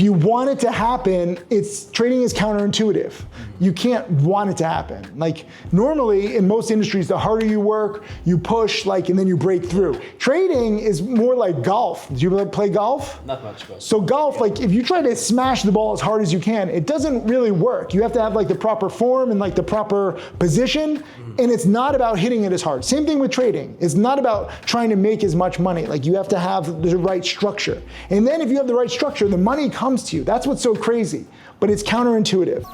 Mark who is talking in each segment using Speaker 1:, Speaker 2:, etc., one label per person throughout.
Speaker 1: you want it to happen, trading is counterintuitive. You can't want it to happen. Like normally in most industries, the harder you work, you push, and then you break through. Trading is more like golf. Do you play golf?
Speaker 2: Not much, but.
Speaker 1: So golf, if you try to smash the ball as hard as you can, it doesn't really work. You have to have the proper form and the proper position, and it's not about hitting it as hard. Same thing with trading. It's not about trying to make as much money. You have to have the right structure. And then if you have the right structure, the money comes to you. That's what's so crazy, but it's counterintuitive.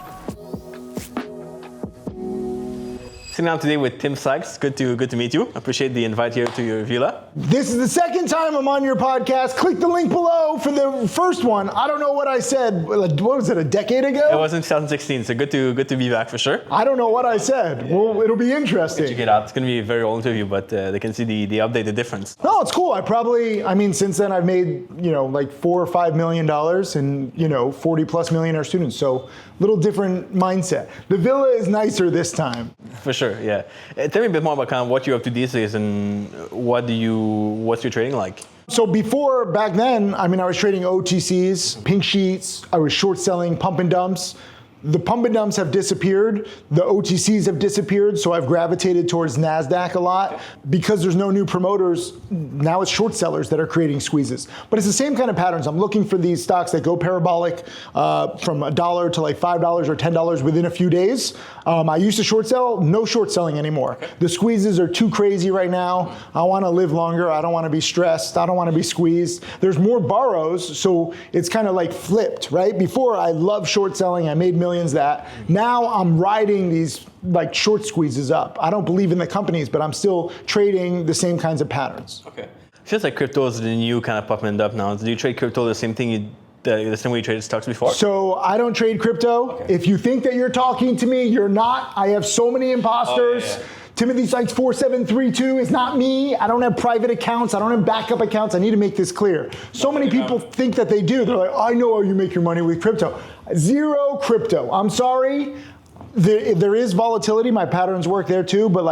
Speaker 2: Sitting down today with Tim Sykes. Good to meet you. Appreciate the invite here to your villa.
Speaker 1: This is the second time I'm on your podcast. Click the link below for the first one. I don't know what I said. What was it, a decade ago?
Speaker 2: It was in 2016, so good to be back for sure.
Speaker 1: I don't know what I said. Yeah. Well, it'll be interesting.
Speaker 2: Check it out. It's going to be a very old interview, but they can see the updated difference.
Speaker 1: No, it's cool. Since then I've made, $4 or $5 million and, 40 plus millionaire students. So little different mindset. The villa is nicer this time.
Speaker 2: For sure, yeah. Tell me a bit more about kind of what you're up to these days and what's your trading like?
Speaker 1: So back then, I was trading OTCs, pink sheets, I was short selling pump and dumps. The pump and dumps have disappeared. The OTCs have disappeared, so I've gravitated towards NASDAQ a lot. Because there's no new promoters, now it's short sellers that are creating squeezes. But it's the same kind of patterns. I'm looking for these stocks that go parabolic from $1 to $5 or $10 within a few days. I used to short sell, no short selling anymore. The squeezes are too crazy right now. I want to live longer. I don't want to be stressed. I don't want to be squeezed. There's more borrows, so it's kind of flipped, right? Before I loved short selling, I made millions that. Now I'm riding these short squeezes up. I don't believe in the companies, but I'm still trading the same kinds of patterns.
Speaker 2: Okay. Feels like crypto is the new kind of pop and up now. Do you trade crypto the same thing the same way you traded stocks before?
Speaker 1: So I don't trade crypto. Okay. If you think that you're talking to me, you're not. I have so many imposters. Oh, yeah. Timothy Sykes 4732 is not me. I don't have private accounts. I don't have backup accounts. I need to make this clear. So many people think that they do. They're like, I know how you make your money with crypto. Zero crypto. I'm sorry. There is volatility. My patterns work there too. But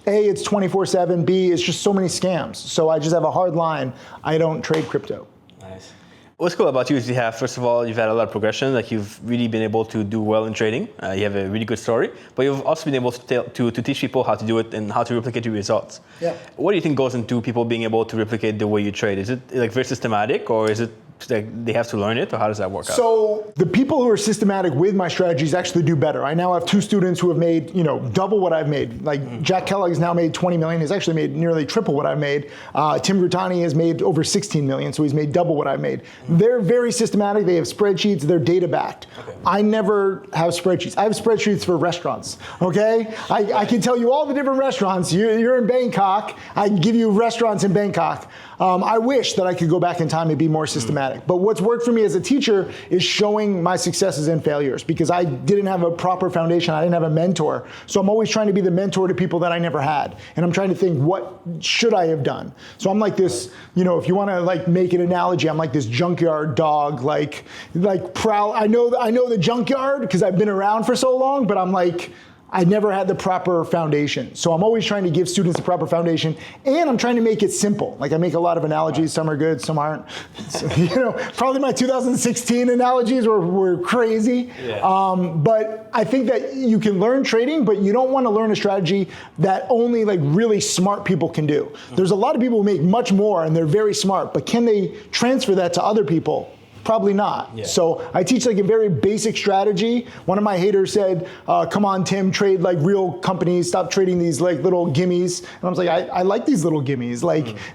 Speaker 1: A, it's 24/7. B, it's just so many scams. So I just have a hard line. I don't trade crypto.
Speaker 2: Nice. What's cool about you is first of all, you've had a lot of progression. You've really been able to do well in trading. You have a really good story, but you've also been able to teach people how to do it and how to replicate your results.
Speaker 1: Yeah.
Speaker 2: What do you think goes into people being able to replicate the way you trade? Is it very systematic, or is it they have to learn it, or how does that work out?
Speaker 1: So the people who are systematic with my strategies actually do better. I now have 2 students who have made, double what I've made. Jack Kellogg has now made 20 million. He's actually made nearly triple what I've made. Tim Grutani has made over 16 million, so he's made double what I've made. They're very systematic. They have spreadsheets. They're data backed. Okay. I never have spreadsheets. I have spreadsheets for restaurants, okay? I can tell you all the different restaurants. You're in Bangkok. I can give you restaurants in Bangkok. I wish that I could go back in time and be more systematic. But what's worked for me as a teacher is showing my successes and failures, because I didn't have a proper foundation. I didn't have a mentor. So I'm always trying to be the mentor to people that I never had. And I'm trying to think, what should I have done? So I'm like this, if you want to make an analogy, I'm like this junkyard dog, prowl. I know the junkyard because I've been around for so long, but I never had the proper foundation. So I'm always trying to give students the proper foundation, and I'm trying to make it simple. I make a lot of analogies. Some are good, some aren't. So, probably my 2016 analogies were crazy. Yeah. But I think that you can learn trading, but you don't want to learn a strategy that only really smart people can do. There's a lot of people who make much more and they're very smart, but can they transfer that to other people? Probably not. Yeah. So I teach a very basic strategy. One of my haters said, come on, Tim, trade real companies, stop trading these little gimmies. And I was like, I like these little gimmies.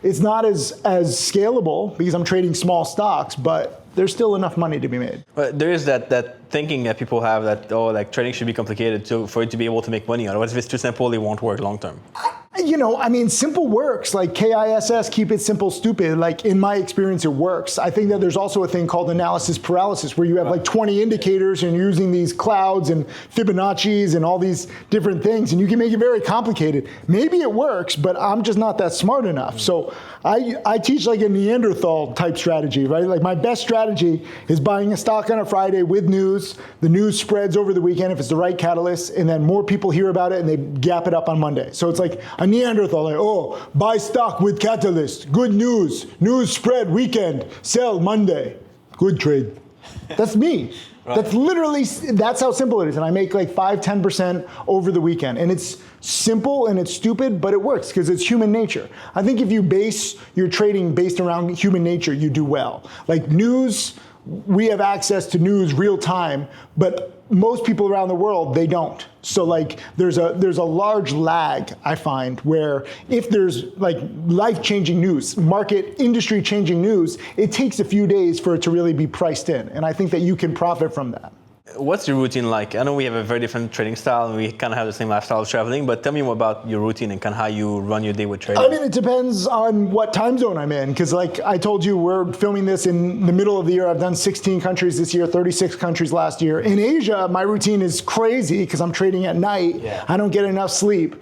Speaker 1: It's not as scalable because I'm trading small stocks, but there's still enough money to be made.
Speaker 2: But there is that thinking that people have that trading should be complicated for it to be able to make money. Otherwise, if it's too simple, it won't work long term.
Speaker 1: Simple works. KISS, keep it simple, stupid. In my experience, it works. I think that there's also a thing called analysis paralysis, where you have 20 indicators and you're using these clouds and Fibonacci's and all these different things, and you can make it very complicated. Maybe it works, but I'm just not that smart enough. So I teach a Neanderthal type strategy, right? My best strategy is buying a stock on a Friday with news. The news spreads over the weekend if it's the right catalyst, and then more people hear about it and they gap it up on Monday. So it's a Neanderthal, buy stock with catalyst, good news spread weekend, sell Monday, good trade. That's me. Right. That's how simple it is. And I make like 5-10% over the weekend. And it's simple and it's stupid, but it works because it's human nature. I think if you base your trading based around human nature, you do well. Like news, we have access to news real time, but most people around the world, they don't. So like there's a large lag, I find, where if there's like life-changing news, market industry changing news, it takes a few days for it to really be priced in. And I think that you can profit from that.
Speaker 2: What's your routine like? I know we have a very different trading style and we kind of have the same lifestyle of traveling, but tell me more about your routine and kind of how you run your day with trading.
Speaker 1: I mean, it depends on what time zone I'm in, because like I told you, we're filming this in the middle of the year. I've done 16 countries this year, 36 countries last year. In Asia, my routine is crazy because I'm trading at night. Yeah. I don't get enough sleep.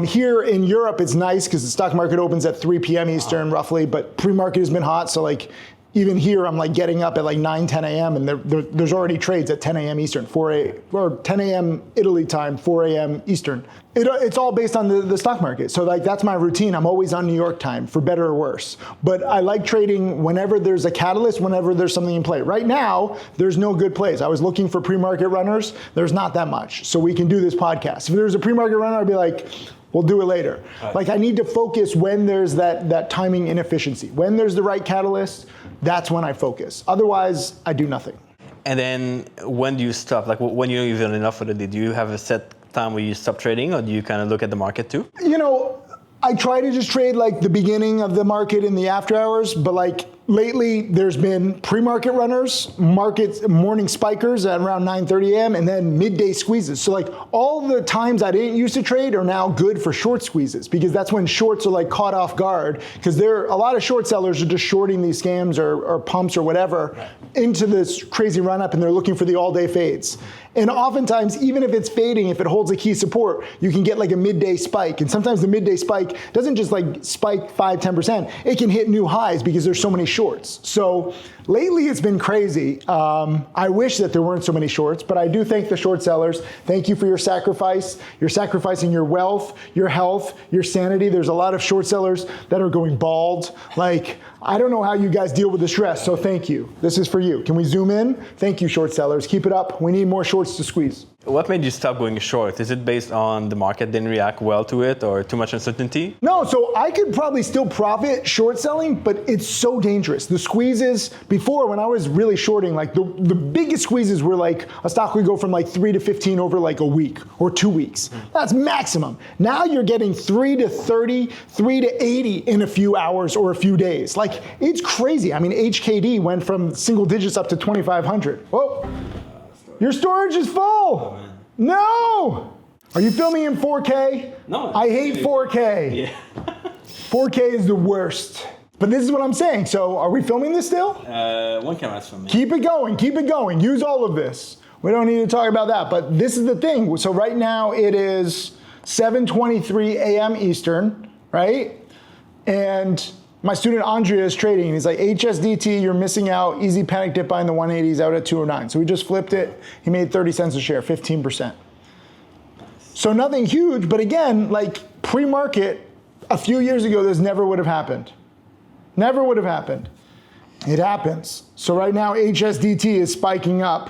Speaker 1: Here in Europe, it's nice because the stock market opens at 3 p.m. Eastern roughly, but pre-market has been hot, so like even here, I'm like getting up at like 9, 10 a.m. and there's already trades at 10 a.m. Eastern, or 10 a.m. Italy time, 4 a.m. Eastern. It's all based on the stock market. So like that's my routine. I'm always on New York time, for better or worse. But I like trading whenever there's a catalyst, whenever there's something in play. Right now, there's no good plays. I was looking for pre-market runners. There's not that much. So we can do this podcast. If there's a pre-market runner, I'd be like, we'll do it later. Right. Like I need to focus when there's that timing inefficiency. When there's the right catalyst, that's when I focus. Otherwise, I do nothing.
Speaker 2: And then when do you stop? Like when you know you've done enough for the day, do you have a set time where you stop trading, or do you kind of look at the market too?
Speaker 1: You know, I try to just trade like the beginning of the market in the after hours, but like lately there's been pre-market runners, morning spikers at around 9:30 a.m. and then midday squeezes. So like all the times I didn't used to trade are now good for short squeezes, because that's when shorts are like caught off guard, because a lot of short sellers are just shorting these scams or pumps or whatever into this crazy run up, and they're looking for the all day fades. And oftentimes, even if it's fading, if it holds a key support, you can get like a midday spike. And sometimes the midday spike doesn't just like spike 5-10%. It can hit new highs because there's so many shorts. So lately it's been crazy. I wish that there weren't so many shorts, but I do thank the short sellers. Thank you for your sacrifice. You're sacrificing your wealth, your health, your sanity. There's a lot of short sellers that are going bald. Like, I don't know how you guys deal with the stress, so thank you. This is for you. Can we zoom in? Thank you, short sellers. Keep it up. We need more shorts to squeeze.
Speaker 2: What made you stop going short? Is it based on the market didn't react well to it, or too much uncertainty?
Speaker 1: No, so I could probably still profit short selling, but it's so dangerous. The squeezes, before when I was really shorting, like the biggest squeezes were like a stock would go from like 3 to 15 over like a week or 2 weeks. That's maximum. Now you're getting 3 to 30, 3 to 80 in a few hours or a few days. Like, it's crazy. I mean, HKD went from single digits up to 2,500. Whoa. Your storage is full. Oh, no. Are you filming in 4K?
Speaker 2: No.
Speaker 1: I hate 4K.
Speaker 2: Yeah.
Speaker 1: 4K is the worst. But this is what I'm saying. So are we filming this still?
Speaker 2: One camera's filming.
Speaker 1: Keep it going. Keep it going. Use all of this. We don't need to talk about that. But this is the thing. So right now it is 7:23 a.m. Eastern, right? And my student Andrea is trading. He's like, HSDT, you're missing out. Easy panic dip buying the 180s out at 209. So we just flipped it. He made 30 cents a share, 15%. So nothing huge, but again, like pre-market, a few years ago, this never would have happened. Never would have happened. It happens. So right now, HSDT is spiking up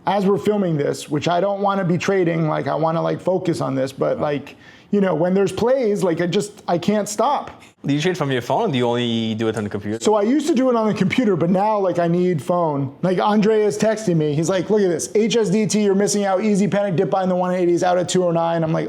Speaker 1: as we're filming this, which I don't want to be trading. Like I want to like focus on this, but like, you know, when there's plays, like I can't stop.
Speaker 2: Do you trade from your phone, or do you only do it on the computer?
Speaker 1: So I used to do it on the computer, but now like I need phone. Like Andre is texting me. He's like, look at this. HSDT, you're missing out. Easy panic dip buying the 180s out at 209. I'm like,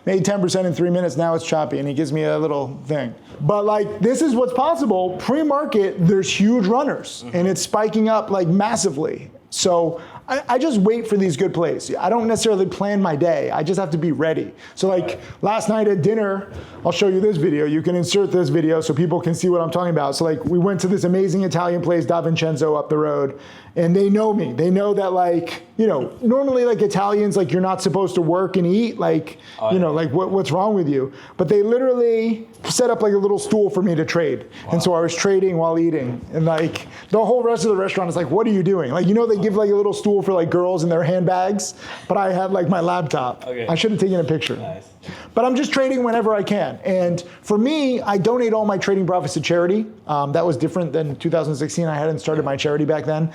Speaker 1: made 10% in 3 minutes. Now it's choppy. And he gives me a little thing. But like, this is what's possible. Pre-market, there's huge runners and it's spiking up like massively. So I just wait for these good plays. I don't necessarily plan my day. I just have to be ready. So like last night at dinner, I'll show you this video. You can insert this video so people can see what I'm talking about. So like we went to this amazing Italian place, Da Vincenzo, up the road, and they know me. They know that like, you know, normally like Italians, like you're not supposed to work and eat, like, you know, like what's wrong with you? But they literally set up like a little stool for me to trade. Wow. And so I was trading while eating. And like the whole rest of the restaurant is like, what are you doing? Like, you know, they give like a little stool school for like girls in their handbags, but I had like my laptop.
Speaker 2: Okay.
Speaker 1: I should have taken a picture.
Speaker 2: Nice.
Speaker 1: But I'm just trading whenever I can. And for me, I donate all my trading profits to charity. That was different than 2016. I hadn't started my charity back then.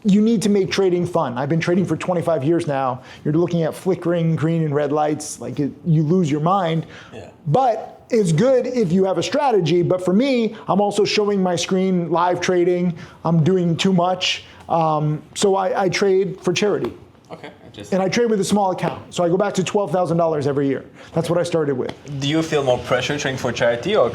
Speaker 1: You need to make trading fun. I've been trading for 25 years now. You're looking at flickering green and red lights, like you lose your mind.
Speaker 2: Yeah.
Speaker 1: But it's good if you have a strategy. But for me, I'm also showing my screen live trading. I'm doing too much. So I trade for charity.
Speaker 2: Okay.
Speaker 1: And I trade with a small account. So I go back to $12,000 every year. That's what I started with.
Speaker 2: Do you feel more pressure trading for charity, or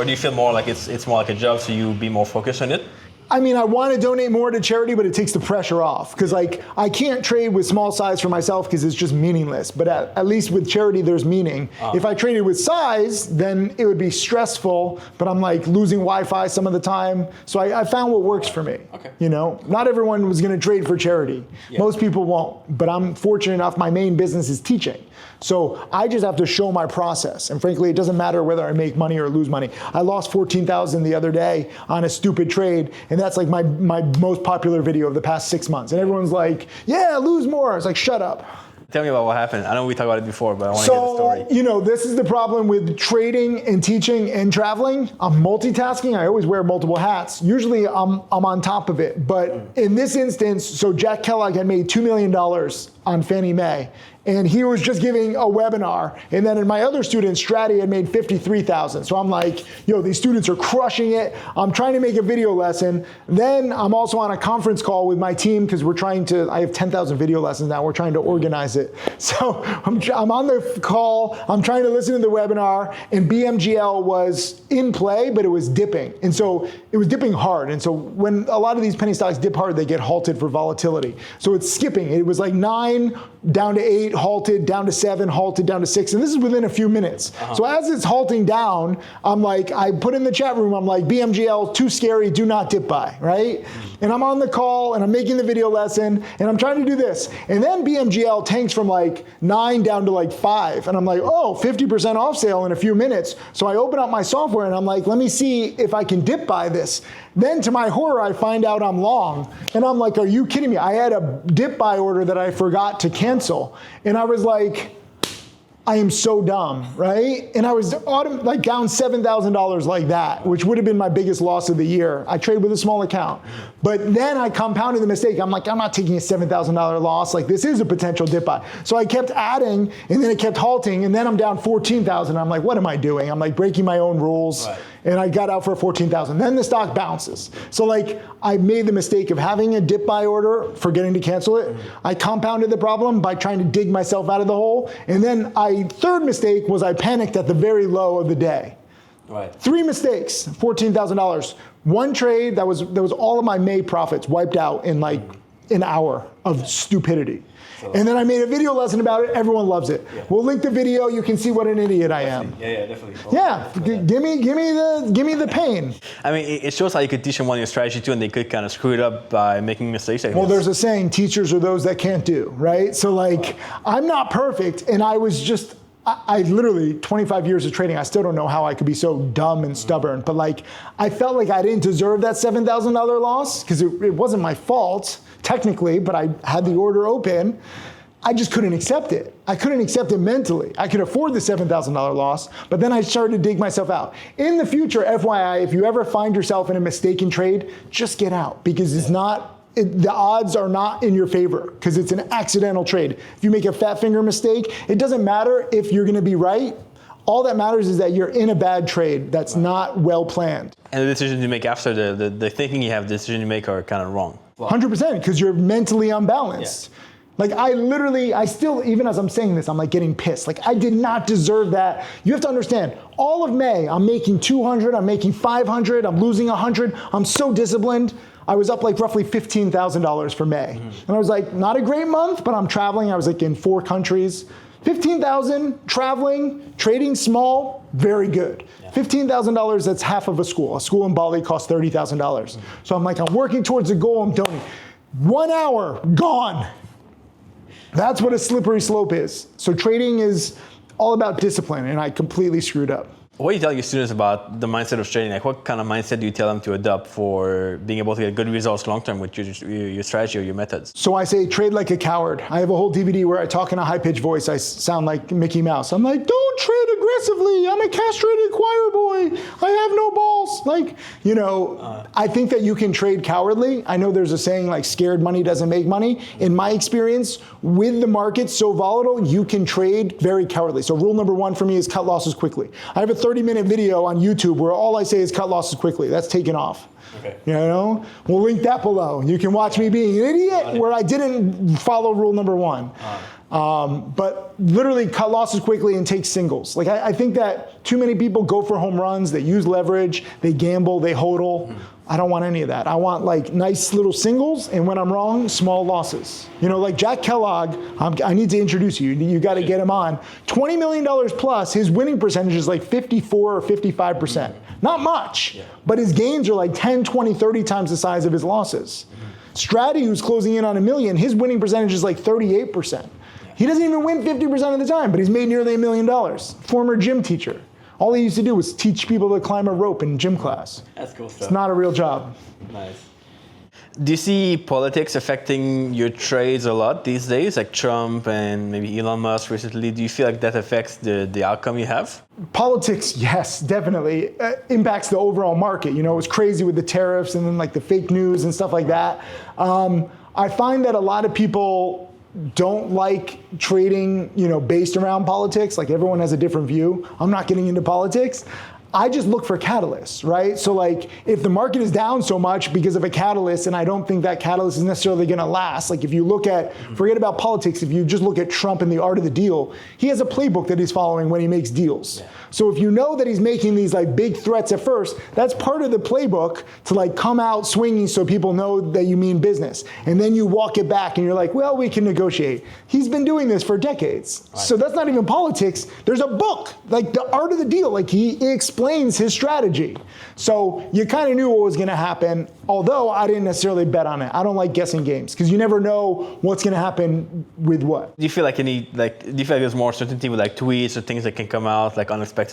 Speaker 2: do you feel more like it's more like a job, so you be more focused on it?
Speaker 1: I mean, I want to donate more to charity, but it takes the pressure off. Because like, I can't trade with small size for myself because it's just meaningless. But at least with charity, there's meaning. If I traded with size, then it would be stressful, but I'm like losing Wi-Fi some of the time. So I found what works for me.
Speaker 2: Okay.
Speaker 1: You know, not everyone was going to trade for charity. Yeah. Most people won't, but I'm fortunate enough, my main business is teaching. So I just have to show my process. And frankly, it doesn't matter whether I make money or lose money. I lost 14,000 the other day on a stupid trade. And that's like my most popular video of the past 6 months. And everyone's like, yeah, lose more. It's like, shut up.
Speaker 2: Tell me about what happened. I know we talked about it before, but I want to hear the story.
Speaker 1: You know, this is the problem with trading and teaching and traveling. I'm multitasking. I always wear multiple hats. Usually I'm on top of it. But in this instance, so Jack Kellogg had made $2 million on Fannie Mae. And he was just giving a webinar. And then in my other student, Stratty had made 53,000. So I'm like, yo, these students are crushing it. I'm trying to make a video lesson. Then I'm also on a conference call with my team because I have 10,000 video lessons now. We're trying to organize it. So I'm on the call. I'm trying to listen to the webinar. And BMGL was in play, but it was dipping. And so it was dipping hard. And so when a lot of these penny stocks dip hard, they get halted for volatility. So it's skipping. It was like 9 down to 8, halted, down to 7, halted, down to 6. And this is within a few minutes. So as it's halting down, I'm like, I put in the chat room, I'm like, BMGL, too scary, do not dip buy, right? And I'm on the call and I'm making the video lesson and I'm trying to do this. And then BMGL tanks from like 9 down to like 5. And I'm like, oh, 50% off sale in a few minutes. So I open up my software and I'm like, let me see if I can dip buy this. Then to my horror, I find out I'm long. And I'm like, are you kidding me? I had a dip buy order that I forgot to cancel. And I was like, I am so dumb, right? And I was like down $7,000 like that, which would have been my biggest loss of the year. I trade with a small account. But then I compounded the mistake. I'm like, I'm not taking a $7,000 loss. Like, this is a potential dip buy. So I kept adding, and then it kept halting, and then I'm down 14,000. I'm like, what am I doing? I'm like breaking my own rules. Right. And I got out for 14,000. Then the stock bounces. So like, I made the mistake of having a dip buy order, forgetting to cancel it. I compounded the problem by trying to dig myself out of the hole. And then third mistake was I panicked at the very low of the day.
Speaker 2: Right.
Speaker 1: 3 mistakes, $14,000. One trade, that was all of my May profits wiped out in like an hour of stupidity. And then I made a video lesson about it. Everyone loves it. Yeah. We'll link the video. You can see what an idiot I am.
Speaker 2: Yeah, definitely.
Speaker 1: Yeah, give me the pain.
Speaker 2: I mean, it shows how you could teach them one your strategy too, and they could kind of screw it up by making mistakes.
Speaker 1: Well, there's a saying: teachers are those that can't do. Right. So like, I'm not perfect, and I was just. I literally, 25 years of trading, I still don't know how I could be so dumb and stubborn. But like, I felt like I didn't deserve that $7,000 loss because it wasn't my fault, technically, but I had the order open. I just couldn't accept it. I couldn't accept it mentally. I could afford the $7,000 loss, but then I started to dig myself out. In the future, FYI, if you ever find yourself in a mistaken trade, just get out because it's not, the odds are not in your favor because it's an accidental trade. If you make a fat finger mistake, it doesn't matter if you're going to be right. All that matters is that you're in a bad trade that's not well planned.
Speaker 2: And the decisions you make after the thinking you have, the decision you make are kind of wrong.
Speaker 1: 100% because you're mentally unbalanced. Yeah. Like I still, even as I'm saying this, I'm like getting pissed. Like I did not deserve that. You have to understand, all of May, I'm making 200, I'm making 500, I'm losing 100. I'm so disciplined. I was up like roughly $15,000 for May. And I was like, not a great month, but I'm traveling. I was like in 4 countries. 15,000 traveling, trading small, very good. Yeah. $15,000, that's half of a school. A school in Bali costs $30,000. So I'm like, I'm working towards a goal, I'm doing 1 hour, gone. That's what a slippery slope is. So trading is all about discipline, and I completely screwed up.
Speaker 2: What do you tell your students about the mindset of trading? Like, what kind of mindset do you tell them to adopt for being able to get good results long term with your strategy or your methods?
Speaker 1: So I say trade like a coward. I have a whole DVD where I talk in a high-pitched voice. I sound like Mickey Mouse. I'm like, don't trade aggressively. I'm a castrated choir boy. I have no balls. Like, I think that you can trade cowardly. I know there's a saying like scared money doesn't make money. In my experience, with the market so volatile, you can trade very cowardly. So rule number one for me is cut losses quickly. I have a 30-minute video on YouTube where all I say is cut losses quickly. That's taken off.
Speaker 2: Okay.
Speaker 1: We'll link that below. You can watch me being an idiot where I didn't follow rule number one. But literally cut losses quickly and take singles. Like I think that too many people go for home runs, they use leverage, they gamble, they hodl. I don't want any of that. I want like nice little singles, and when I'm wrong, small losses. Like Jack Kellogg, I need to introduce you. You got to get him on. $20 million plus, his winning percentage is like 54 or 55%. Not much, but his gains are like 10, 20, 30 times the size of his losses. Stratty, who's closing in on $1 million, his winning percentage is like 38%. He doesn't even win 50% of the time, but he's made nearly $1 million. Former gym teacher. All he used to do was teach people to climb a rope in gym class.
Speaker 2: That's cool stuff.
Speaker 1: It's not a real job.
Speaker 2: Nice. Do you see politics affecting your trades a lot these days, like Trump and maybe Elon Musk recently? Do you feel like that affects the outcome you have?
Speaker 1: Politics, yes, definitely. Impacts the overall market. It's crazy with the tariffs and then like the fake news and stuff like that. I find that a lot of people don't like trading, based around politics. Like everyone has a different view. I'm not getting into politics. I just look for catalysts, right? So like if the market is down so much because of a catalyst, and I don't think that catalyst is necessarily gonna last. Like if you look at, forget about politics, if you just look at Trump and the art of the deal, he has a playbook that he's following when he makes deals. Yeah. So if you know that he's making these like big threats at first, that's part of the playbook to like come out swinging so people know that you mean business. And then you walk it back and you're like, well, we can negotiate. He's been doing this for decades. Right. So that's not even politics. There's a book, like the art of the deal. Like he explains his strategy. So you kind of knew what was gonna happen, although I didn't necessarily bet on it. I don't like guessing games because you never know what's gonna happen with what.
Speaker 2: Do you feel like there's more certainty with like tweets or things that can come out like unexpectedly?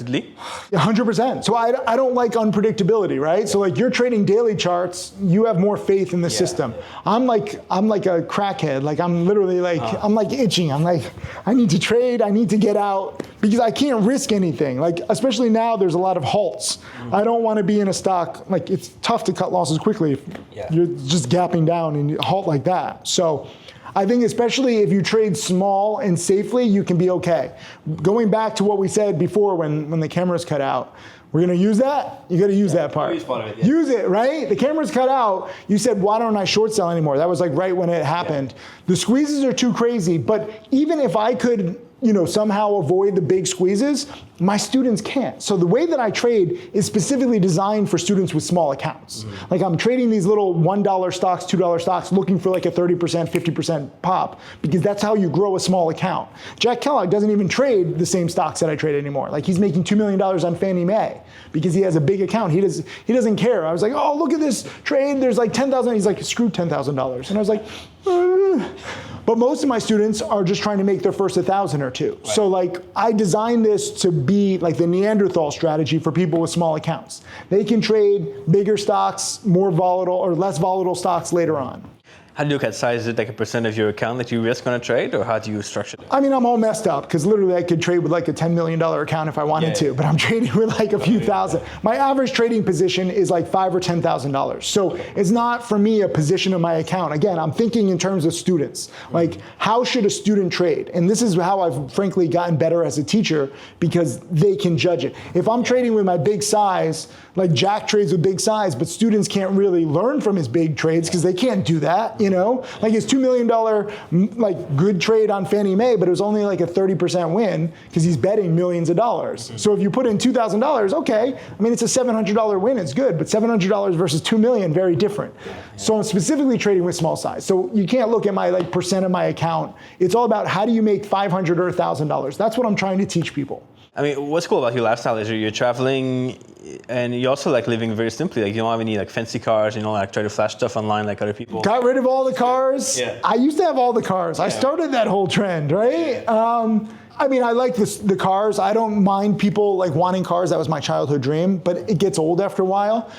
Speaker 1: 100%. So I don't like unpredictability, right? So like you're trading daily charts, you have more faith in the system. I'm like a crackhead. Like I'm literally like, I'm like itching. I'm like, I need to trade, I need to get out because I can't risk anything. Like especially now there's a lot of halts. I don't want to be in a stock, like it's tough to cut losses quickly if you're just gapping down and you halt like that. So I think especially if you trade small and safely, you can be okay. Going back to what we said before when the camera's cut out, we're gonna use that? You gotta use that part. Use it, right? The camera's cut out. You said, why don't I short sell anymore? That was like right when it happened. The squeezes are too crazy, but even if I could somehow avoid the big squeezes, my students can't. So the way that I trade is specifically designed for students with small accounts. Like I'm trading these little $1 stocks, $2 stocks, looking for like a 30%, 50% pop, because that's how you grow a small account. Jack Kellogg doesn't even trade the same stocks that I trade anymore. Like he's making $2 million on Fannie Mae because he has a big account. He doesn't care. I was like, oh, look at this trade. There's like 10,000. He's like, screw $10,000. And I was like, But most of my students are just trying to make their first 1,000 or two. Right. So like I designed this to be like the Neanderthal strategy for people with small accounts. They can trade bigger stocks, more volatile or less volatile stocks later on.
Speaker 2: How do you look at size? Is it like a percent of your account that you risk on a trade, or how do you structure it?
Speaker 1: I mean, I'm all messed up because literally I could trade with like a $10 million account if I wanted to, but I'm trading with like a few thousand. My average trading position is like $5,000 or $10,000. So it's not for me a position of my account. Again, I'm thinking in terms of students. Like, how should a student trade? And this is how I've frankly gotten better as a teacher because they can judge it. If I'm trading with my big size, like Jack trades with big size, but students can't really learn from his big trades because they can't do that. Like his $2 million like good trade on Fannie Mae, but it was only like a 30% win because he's betting millions of dollars. So if you put in $2,000, okay, I mean, it's a $700 win, it's good, but $700 versus $2 million, very different. So I'm specifically trading with small size. So you can't look at my like percent of my account. It's all about how do you make $500 or $1,000. That's what I'm trying to teach people.
Speaker 2: I mean, what's cool about your lifestyle is you're traveling and you also like living very simply. Like you don't have any like fancy cars, like try to flash stuff online like other people.
Speaker 1: Got rid of all the cars.
Speaker 2: Yeah.
Speaker 1: I used to have all the cars. I started that whole trend, right? I mean, I like the cars. I don't mind people like wanting cars. That was my childhood dream, but it gets old after a while.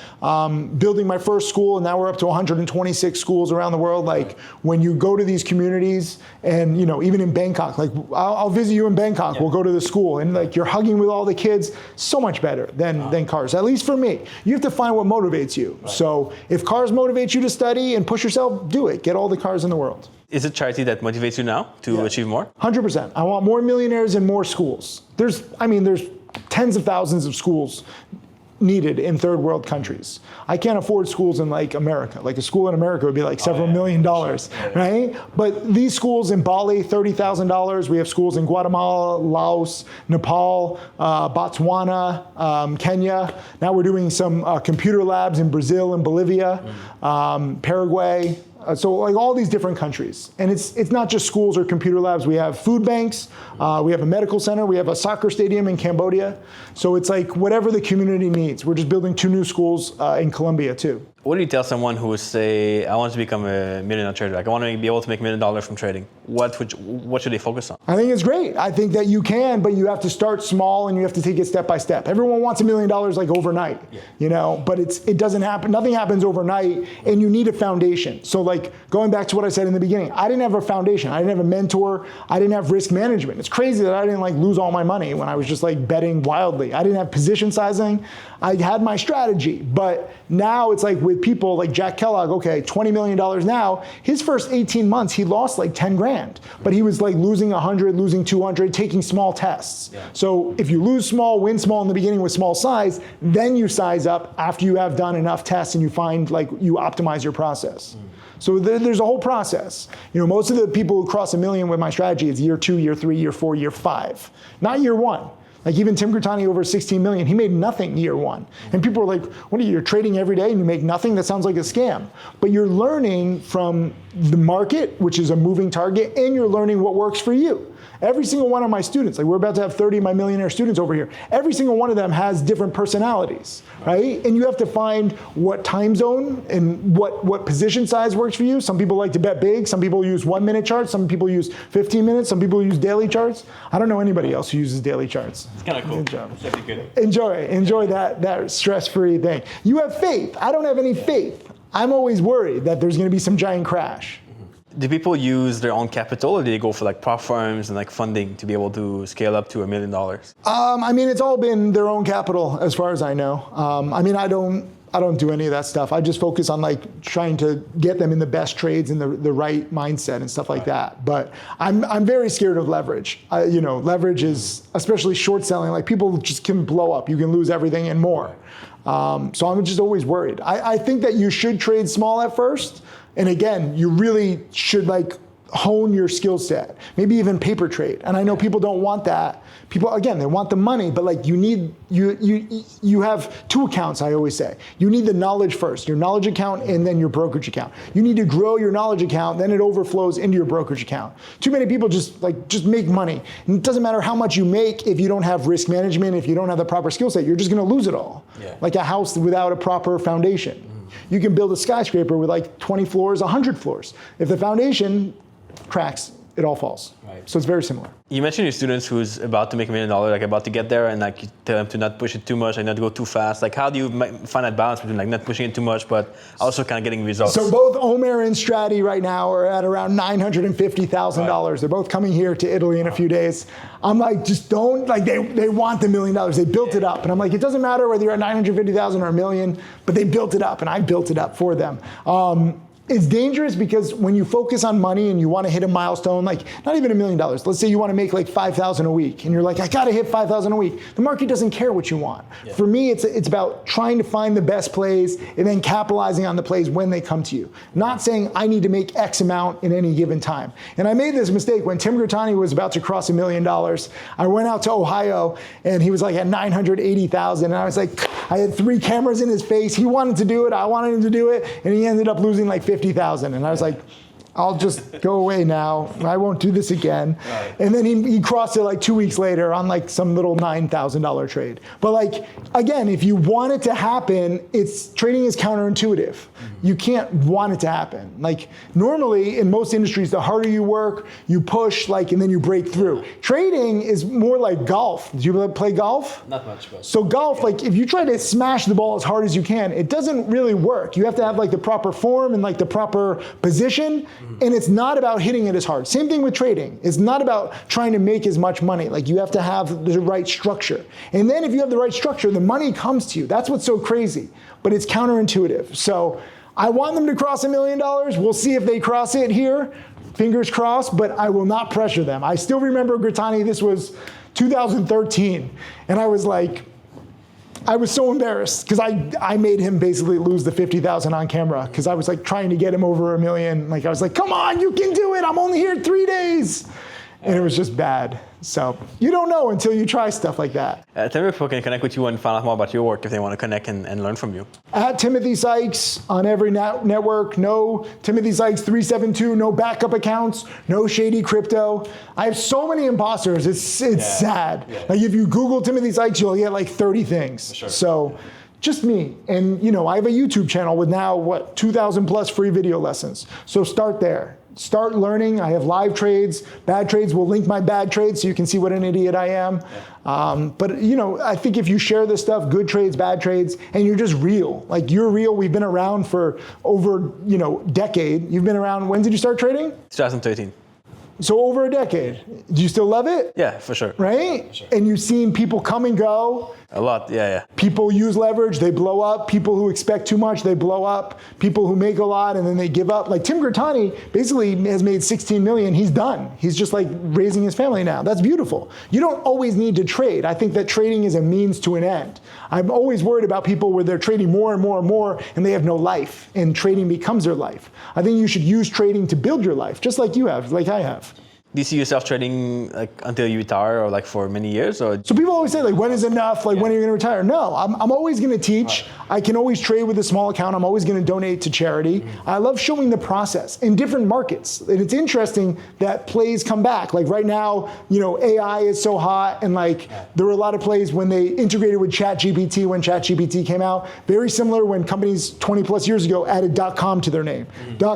Speaker 1: Building my first school, and now we're up to 126 schools around the world. Like when you go to these communities, and even in Bangkok, like I'll visit you in Bangkok. We'll go to the school, and like you're hugging with all the kids. So much better than cars. At least for me, you have to find what motivates you. Right. So if cars motivate you to study and push yourself, do it. Get all the cars in the world.
Speaker 2: Is it charity that motivates you now to achieve more?
Speaker 1: 100%. I want more millionaires and more schools. There's tens of thousands of schools needed in third world countries. I can't afford schools in like America. Like a school in America would be like several $1 million, right? But these schools in Bali, $30,000. We have schools in Guatemala, Laos, Nepal, Botswana, Kenya. Now we're doing some computer labs in Brazil and Bolivia, Paraguay. So like all these different countries. And it's not just schools or computer labs. We have food banks. We have a medical center. We have a soccer stadium in Cambodia. So it's like whatever the community needs. We're just building 2 new schools in Colombia too.
Speaker 2: What do you tell someone who would say, I want to become a millionaire trader? Like I want to be able to make $1 million from trading. What should they focus on?
Speaker 1: I think it's great. I think that you can, but you have to start small and you have to take it step by step. Everyone wants $1 million like overnight, but it doesn't happen. Nothing happens overnight, and you need a foundation. So like going back to what I said in the beginning, I didn't have a foundation. I didn't have a mentor. I didn't have risk management. It's crazy that I didn't like lose all my money when I was just like betting wildly. I didn't have position sizing. I had my strategy, but now it's like with people like Jack Kellogg, okay, $20 million now, his first 18 months, he lost like 10 grand, but he was like losing 100, losing 200, taking small tests. Yeah. So if you lose small, win small in the beginning with small size, then you size up after you have done enough tests and you find like you optimize your process. So there's a whole process. Most of the people who cross $1 million with my strategy is year 2, year 3, year 4, year 5, not year 1. Like even Tim Sykes over 16 million, he made nothing year 1. And people are like, what are you, you're trading every day and you make nothing? That sounds like a scam. But you're learning from the market, which is a moving target, and you're learning what works for you. Every single one of my students, like we're about to have 30 of my millionaire students over here, every single one of them has different personalities, right? And you have to find what time zone and what position size works for you. Some people like to bet big. Some people use 1-minute charts. Some people use 15 minutes. Some people use daily charts. I don't know anybody else who uses daily charts.
Speaker 2: It's kind of cool.
Speaker 1: Good job.
Speaker 2: It's definitely good.
Speaker 1: Enjoy that stress-free thing. You have faith. I don't have any faith. I'm always worried that there's going to be some giant crash.
Speaker 2: Do people use their own capital, or do they go for like prop firms and like funding to be able to scale up to $1 million?
Speaker 1: I mean, it's all been their own capital as far as I know. I mean, I don't do any of that stuff. I just focus on like trying to get them in the best trades and the right mindset and stuff like that. But I'm very scared of leverage. Leverage is, especially short selling, like people just can blow up. You can lose everything and more. So I'm just always worried. I think that you should trade small at first. And again, you really should like hone your skill set, maybe even paper trade. And I know people don't want that. People, again, they want the money, but like you have 2 accounts, I always say. You need the knowledge first, your knowledge account and then your brokerage account. You need to grow your knowledge account, then it overflows into your brokerage account. Too many people just make money. And it doesn't matter how much you make if you don't have risk management, if you don't have the proper skill set, you're just gonna lose it all. Yeah. Like a house without a proper foundation. You can build a skyscraper with like 20 floors, 100 floors. If the foundation cracks, it all falls. Right. So it's very similar.
Speaker 2: You mentioned your students who's about to make $1 million, like about to get there, and like you tell them to not push it too much and not go too fast. Like how do you find that balance between like not pushing it too much, but also kind of getting results?
Speaker 1: So both Omer and Strati right now are at around $950,000. Right. They're both coming here to Italy in a few days. I'm like, just don't, like they want the $1 million. They built it up. And I'm like, it doesn't matter whether you're at 950,000 or $1 million, but they built it up and I built it up for them. It's dangerous because when you focus on money and you want to hit a milestone, like not even $1 million, let's say you want to make like 5,000 a week and you're like, I got to hit 5,000 a week. The market doesn't care what you want. Yeah. For me, it's about trying to find the best plays and then capitalizing on the plays when they come to you. Not saying I need to make X amount in any given time. And I made this mistake when Tim Sykes was about to cross $1 million. I went out to Ohio and he was like at 980,000. And I was like, I had 3 cameras in his face. He wanted to do it. I wanted him to do it. And he ended up losing like 50,000. And I was like, I'll just go away now. I won't do this again.
Speaker 2: Right.
Speaker 1: And then he crossed it like 2 weeks later on like some little $9,000 trade. But like, again, if you want it to happen, trading is counterintuitive. You can't want it to happen. Like normally in most industries, the harder you work, you push, like, and then you break through. Trading is more like golf. Do you play golf?
Speaker 2: Not much, but.
Speaker 1: So golf, like if you try to smash the ball as hard as you can, it doesn't really work. You have to have like the proper form and like the proper position. And it's not about hitting it as hard. Same thing with trading. It's not about trying to make as much money. Like you have to have the right structure. And then if you have the right structure, the money comes to you. That's what's so crazy. But it's counterintuitive. So I want them to cross $1 million. We'll see if they cross it here. Fingers crossed, but I will not pressure them. I still remember Grittani, this was 2013. And I was like, I was so embarrassed because I made him basically lose the 50,000 on camera because I was like trying to get him over $1 million. Like I was like, come on, you can do it. I'm only here 3 days. And it was just bad. So you don't know until you try stuff like that.
Speaker 2: Tell me if people can connect with you and find out more about your work if they want to connect and learn from you.
Speaker 1: At Timothy Sykes on every network. No Timothy Sykes 372. No backup accounts. No shady crypto. I have so many imposters. It's sad. Yeah. Like if you Google Timothy Sykes, you'll get like 30 things. Sure. So just me. And I have a YouTube channel with now 2,000 plus free video lessons. So start there. Start learning. I have live trades, bad trades. We'll link my bad trades so you can see what an idiot I am. Yeah. But I think if you share this stuff, good trades, bad trades, and you're just real, like you're real. We've been around for over, decade. You've been around. When did you start trading?
Speaker 2: 2013.
Speaker 1: So over a decade. Do you still love it?
Speaker 2: Yeah, for sure.
Speaker 1: Right?
Speaker 2: For sure.
Speaker 1: And you've seen people come and go.
Speaker 2: A lot, yeah.
Speaker 1: People use leverage, they blow up. People who expect too much, they blow up. People who make a lot and then they give up. Like Tim Grittani basically has made 16 million. He's done. He's just like raising his family now. That's beautiful. You don't always need to trade. I think that trading is a means to an end. I'm always worried about people where they're trading more and more and more and they have no life and trading becomes their life. I think you should use trading to build your life, just like you have, like I have.
Speaker 2: Do you see yourself trading like until you retire or like for many years? Or?
Speaker 1: So people always say like, when is enough? Like when are you going to retire? No, I'm always going to teach. I can always trade with a small account. I'm always going to donate to charity. I love showing the process in different markets. And it's interesting that plays come back. Like right now, AI is so hot and like there were a lot of plays when they integrated with ChatGPT when ChatGPT came out. Very similar when companies 20 plus years ago added .com to their name.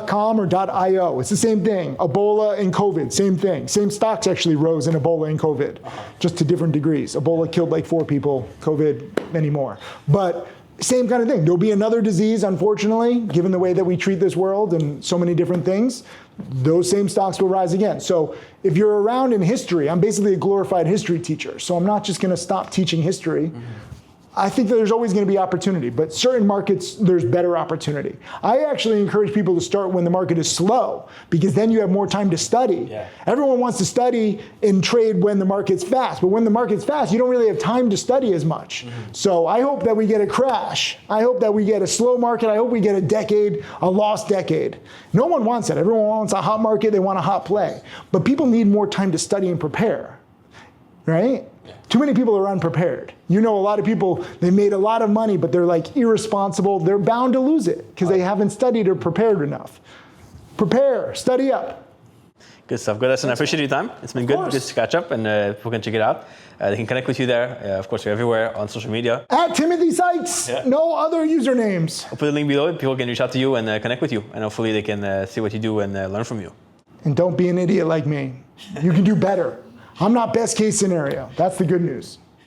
Speaker 1: .com or .io. It's the same thing. Ebola and COVID, same thing. Same stocks actually rose in Ebola and COVID, just to different degrees. Ebola killed like 4 people, COVID many more. But same kind of thing. There'll be another disease, unfortunately, given the way that we treat this world and so many different things. Those same stocks will rise again. So if you're around in history, I'm basically a glorified history teacher. So I'm not just going to stop teaching history. I think that there's always going to be opportunity, but certain markets, there's better opportunity. I actually encourage people to start when the market is slow, because then you have more time to study. Yeah. Everyone wants to study and trade when the market's fast, but when the market's fast, you don't really have time to study as much. So I hope that we get a crash. I hope that we get a slow market. I hope we get a decade, a lost decade. No one wants that. Everyone wants a hot market. They want a hot play. But people need more time to study and prepare, right? Too many people are unprepared. A lot of people, they made a lot of money, but they're like irresponsible. They're bound to lose it because they haven't studied or prepared enough. Prepare, study up.
Speaker 2: Good stuff. Good, listen. I appreciate your time. It's been good to catch up, and people can check it out. They can connect with you there. Of course, you're everywhere on social media.
Speaker 1: At Timothy Sykes, no other usernames.
Speaker 2: I'll put the link below. People can reach out to you and connect with you, and hopefully they can see what you do and learn from you.
Speaker 1: And don't be an idiot like me. You can do better. I'm not best case scenario. That's the good news.